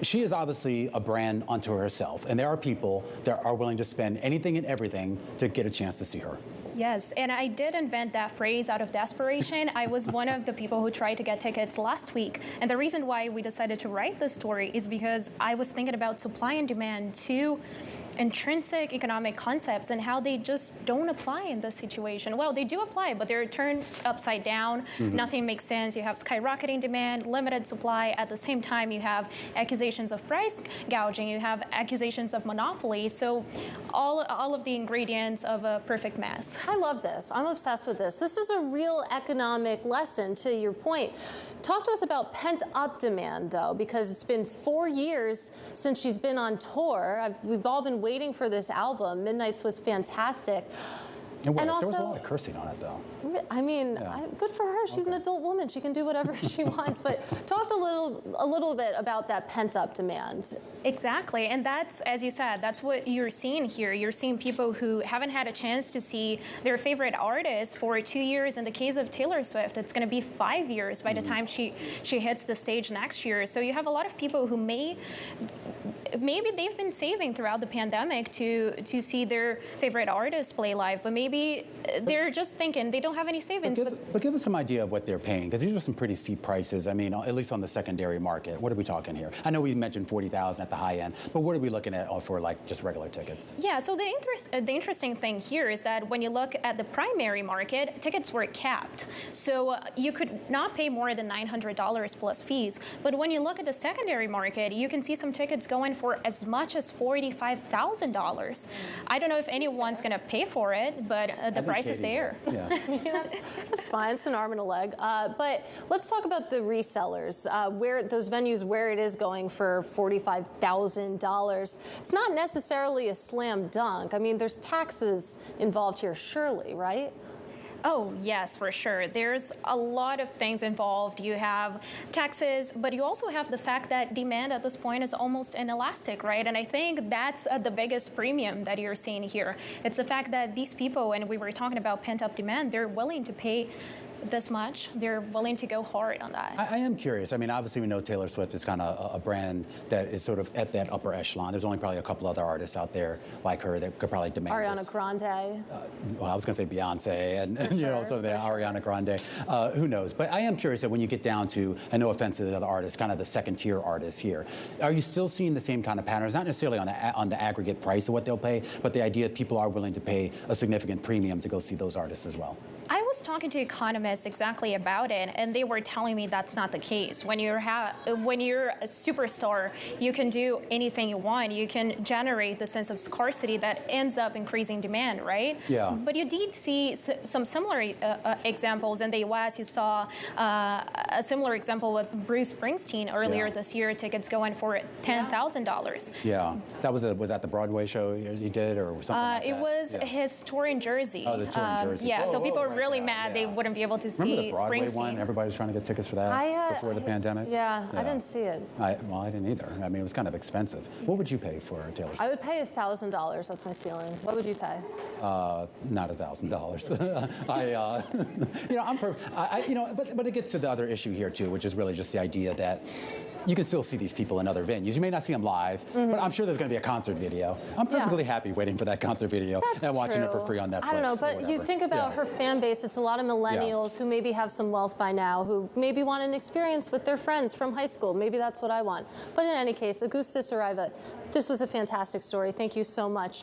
she is obviously a brand unto herself, and there are people that are willing to spend anything and everything to get a chance to see her. Yes, and I did invent that phrase out of desperation. I was one of the people who tried to get tickets last week. And the reason why we decided to write this story is because I was thinking about supply and demand, two intrinsic economic concepts, and how they just don't apply in this situation. Well, they do apply, but they're turned upside down. Nothing makes sense. You have skyrocketing demand, limited supply. At the same time, you have accusations of price gouging. You have accusations of monopoly. So all of the ingredients of a perfect mess. I love this. I'm obsessed with this. This is a real economic lesson, to your point. Talk to us about pent-up demand, though, because it's been 4 years since she's been on tour. We've all been waiting for this album. Midnight's was fantastic. And also, there was a lot of cursing on it, though. I mean, good for her. She's an adult woman. She can do whatever she wants. But talk a little bit about that pent-up demand. Exactly. And that's, as you said, that's what you're seeing here. You're seeing people who haven't had a chance to see their favorite artist for 2 years. In the case of Taylor Swift, it's going to be 5 years by the time she hits the stage next year. So you have a lot of people who maybe they've been saving throughout the pandemic to see their favorite artist play live, but maybe they're just thinking they don't have any savings. But give us some idea of what they're paying, because these are some pretty steep prices. I mean, at least on the secondary market. What are we talking here? I know we mentioned $40,000 at the high end, but what are we looking at for like just regular tickets? Yeah, so the interesting thing here is that when you look at the primary market, tickets were capped. So you could not pay more than $900 plus fees. But when you look at the secondary market, you can see some tickets going for as much as $45,000. I don't know if anyone's going to pay for it, but the price is there. Yeah. I mean, that's fine. It's an arm and a leg. But let's talk about the resellers, where those venues where it is going for $45,000. It's not necessarily a slam dunk. I mean, there's taxes involved here, surely, right? Oh, yes, for sure. There's a lot of things involved. You have taxes, but you also have the fact that demand at this point is almost inelastic, right? And I think that's the biggest premium that you're seeing here. It's the fact that these people, and we were talking about pent-up demand, they're willing to pay this much. They're willing to go hard on that. I am curious. I mean, obviously we know Taylor Swift is kind of a brand that is sort of at that upper echelon. There's only probably a couple other artists out there like her that could probably demand Ariana this. Grande. Well, I was going to say Beyonce and you know, so the Ariana Grande. Who knows? But I am curious that when you get down to, and no offense to the other artists, kind of the second tier artists here, are you still seeing the same kind of patterns? Not necessarily on the aggregate price of what they'll pay, but the idea that people are willing to pay a significant premium to go see those artists as well. I was talking to economists exactly about it, and they were telling me that's not the case. When you're a superstar, you can do anything you want. You can generate the sense of scarcity that ends up increasing demand, right? Yeah. But you did see some similar examples in the U.S. You saw a similar example with Bruce Springsteen earlier this year. Tickets going for $10,000. Yeah. Was that the Broadway show he did, or something like that? It was his tour in Jersey. Oh, the tour in Jersey. Yeah. So people were really mad they wouldn't be able to see Remember the Broadway Springsteen. one? Everybody was trying to get tickets for that before the pandemic. Yeah, I didn't see it. I didn't either. I mean, it was kind of expensive. What would you pay for Taylor Swift? I would pay $1,000. That's my ceiling. What would you pay? Not $1,000. But it gets to the other issue here too, which is really just the idea that you can still see these people in other venues. You may not see them live, but I'm sure there's going to be a concert video. I'm perfectly happy waiting for that concert video and watching it for free on Netflix. I don't know, but you think about her fan base. It's a lot of millennials who maybe have some wealth by now, who maybe want an experience with their friends from high school. Maybe that's what I want. But in any case, Augusta Saraiva, this was a fantastic story. Thank you so much.